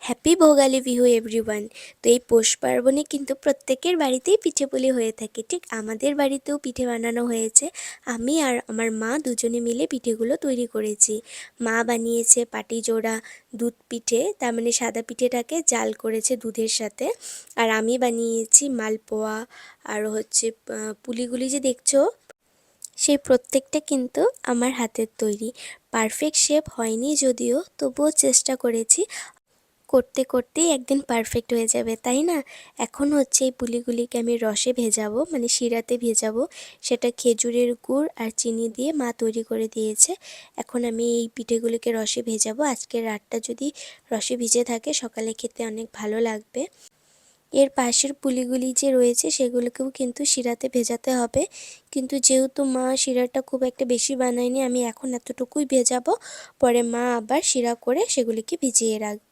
Happy Bhogali Bihu everyone. তো এই পৌষ পার্বণে কিন্তু প্রত্যেকের বাড়িতেই পিঠে পুলি হয়ে থাকে, ঠিক আমাদের বাড়িতেও পিঠে বানানো হয়েছে। আমি আর আমার মা দুজনে মিলে পিঠেগুলো তৈরি করেছি। মা বানিয়েছে পাটিজোড়া দুধ পিঠে, তার মানে সাদা পিঠেটাকে জাল করেছে দুধের সাথে। আর আমি বানিয়েছি মালপোয়া। আর হচ্ছে পুলিগুলি যে দেখছো, সেই প্রত্যেকটা কিন্তু আমার হাতের তৈরি। পারফেক্ট শেপ হয়নি যদিও, তবুও চেষ্টা করেছি। করতে করতেই একদিন পারফেক্ট হয়ে যাবে, তাই না? এখন হচ্ছে এই পুলিগুলিকে আমি রসে ভেজাবো, মানে শিরাতে ভেজাবো। সেটা খেজুরের গুড় আর চিনি দিয়ে মা তৈরি করে দিয়েছে। এখন আমি এই পিঠেগুলিকে রসে ভেজাবো। আজকের রাতটা যদি রসে ভিজে থাকে, সকালে খেতে অনেক ভালো লাগবে। এর পাশের পুলিগুলি যে রয়েছে সেগুলোকেও কিন্তু শিরাতে ভেজাতে হবে, কিন্তু যেহেতু মা শিরাটা খুব একটা বেশি বানায়নি, আমি এখন এতটুকুই ভেজাবো। পরে মা আবার শিরা করে সেগুলিকে ভিজিয়ে রাখবে।